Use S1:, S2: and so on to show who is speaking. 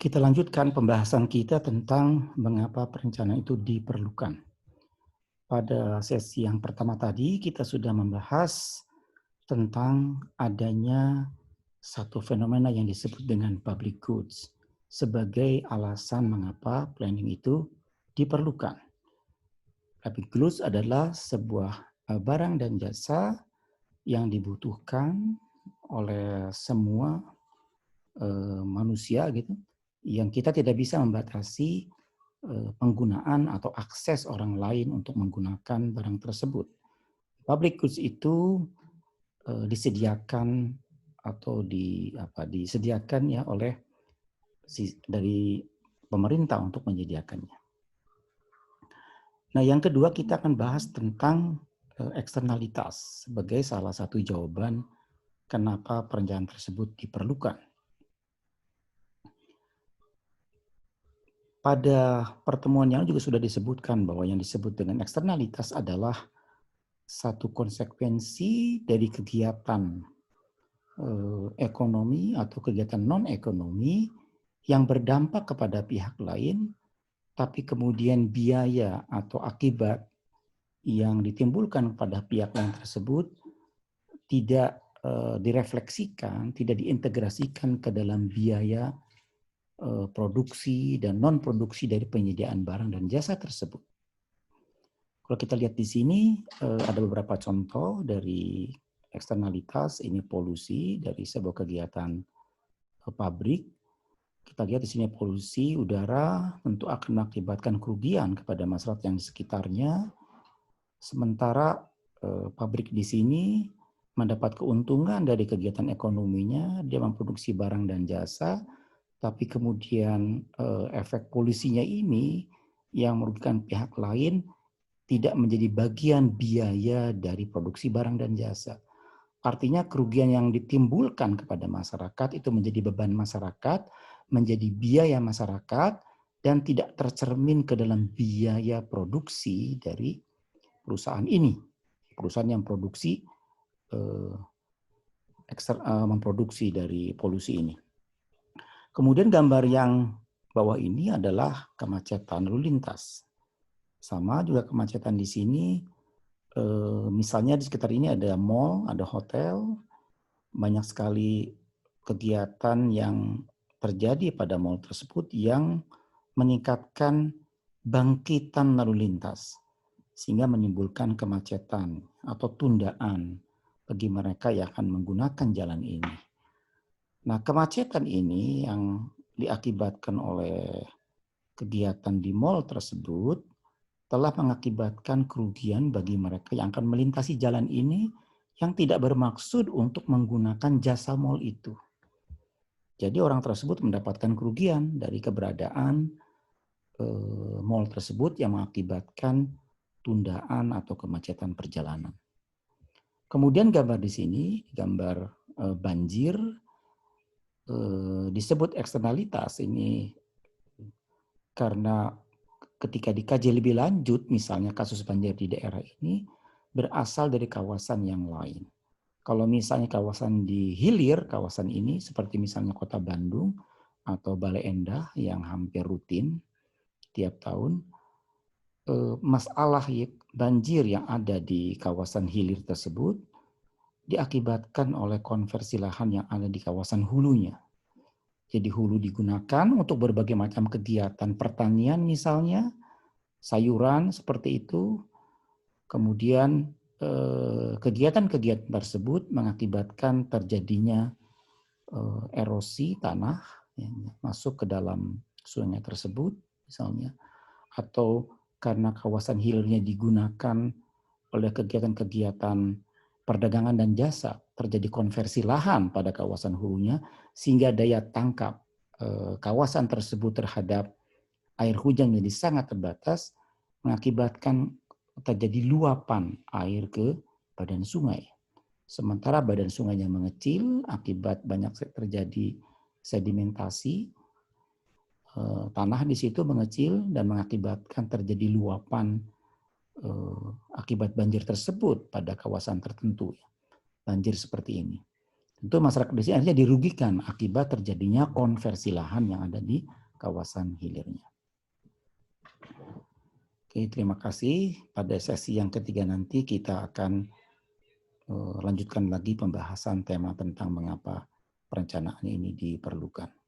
S1: Kita lanjutkan pembahasan kita tentang mengapa perencanaan itu diperlukan. Pada sesi yang pertama tadi kita sudah membahas tentang adanya satu fenomena yang disebut dengan public goods sebagai alasan mengapa planning itu diperlukan. Public goods adalah sebuah barang dan jasa yang dibutuhkan oleh semua manusia gitu, yang kita tidak bisa membatasi penggunaan atau akses orang lain untuk menggunakan barang tersebut. Public goods itu disediakan atau disediakan ya oleh dari pemerintah untuk menyediakannya. Nah, yang kedua kita akan bahas tentang eksternalitas sebagai salah satu jawaban kenapa perencanaan tersebut diperlukan. Pada pertemuan yang juga sudah disebutkan bahwa yang disebut dengan eksternalitas adalah satu konsekuensi dari kegiatan ekonomi atau kegiatan non-ekonomi yang berdampak kepada pihak lain, tapi kemudian biaya atau akibat yang ditimbulkan pada pihak lain tersebut tidak direfleksikan, tidak diintegrasikan ke dalam biaya produksi dan non-produksi dari penyediaan barang dan jasa tersebut. Kalau kita lihat di sini ada beberapa contoh dari eksternalitas, ini polusi dari sebuah kegiatan pabrik. Kita lihat di sini polusi udara tentu akan mengakibatkan kerugian kepada masyarakat yang di sekitarnya. Sementara pabrik di sini mendapat keuntungan dari kegiatan ekonominya, dia memproduksi barang dan jasa, tapi kemudian efek polusinya ini yang merugikan pihak lain tidak menjadi bagian biaya dari produksi barang dan jasa. Artinya kerugian yang ditimbulkan kepada masyarakat itu menjadi beban masyarakat, menjadi biaya masyarakat, dan tidak tercermin ke dalam biaya produksi dari perusahaan ini. Perusahaan yang memproduksi dari polusi ini. Kemudian gambar yang bawah ini adalah kemacetan lalu lintas. Sama juga kemacetan di sini, misalnya di sekitar ini ada mall, ada hotel, banyak sekali kegiatan yang terjadi pada mall tersebut yang meningkatkan bangkitan lalu lintas, sehingga menimbulkan kemacetan atau tundaan bagi mereka yang akan menggunakan jalan ini. Nah, kemacetan ini yang diakibatkan oleh kegiatan di mall tersebut telah mengakibatkan kerugian bagi mereka yang akan melintasi jalan ini yang tidak bermaksud untuk menggunakan jasa mall itu. Jadi orang tersebut mendapatkan kerugian dari keberadaan mall tersebut yang mengakibatkan tundaan atau kemacetan perjalanan. Kemudian gambar di sini, gambar banjir, disebut eksternalitas ini karena ketika dikaji lebih lanjut, misalnya kasus banjir di daerah ini berasal dari kawasan yang lain. Kalau misalnya kawasan di hilir, kawasan ini seperti misalnya Kota Bandung atau Bale Endah yang hampir rutin tiap tahun, masalah banjir yang ada di kawasan hilir tersebut diakibatkan oleh konversi lahan yang ada di kawasan hulunya. Jadi hulu digunakan untuk berbagai macam kegiatan pertanian misalnya, sayuran seperti itu. Kemudian kegiatan-kegiatan tersebut mengakibatkan terjadinya erosi tanah yang masuk ke dalam sungai tersebut misalnya, atau karena kawasan hilirnya digunakan oleh kegiatan-kegiatan perdagangan dan jasa, terjadi konversi lahan pada kawasan hulunya sehingga daya tangkap kawasan tersebut terhadap air hujan menjadi sangat terbatas, mengakibatkan terjadi luapan air ke badan sungai. Sementara badan sungainya mengecil akibat banyak terjadi sedimentasi, tanah di situ mengecil dan mengakibatkan terjadi luapan akibat banjir tersebut pada kawasan tertentu. Banjir seperti ini. Tentu masyarakat di sini akhirnya dirugikan akibat terjadinya konversi lahan yang ada di kawasan hilirnya. Oke, terima kasih. Pada sesi yang ketiga nanti kita akan lanjutkan lagi pembahasan tema tentang mengapa perencanaan ini diperlukan.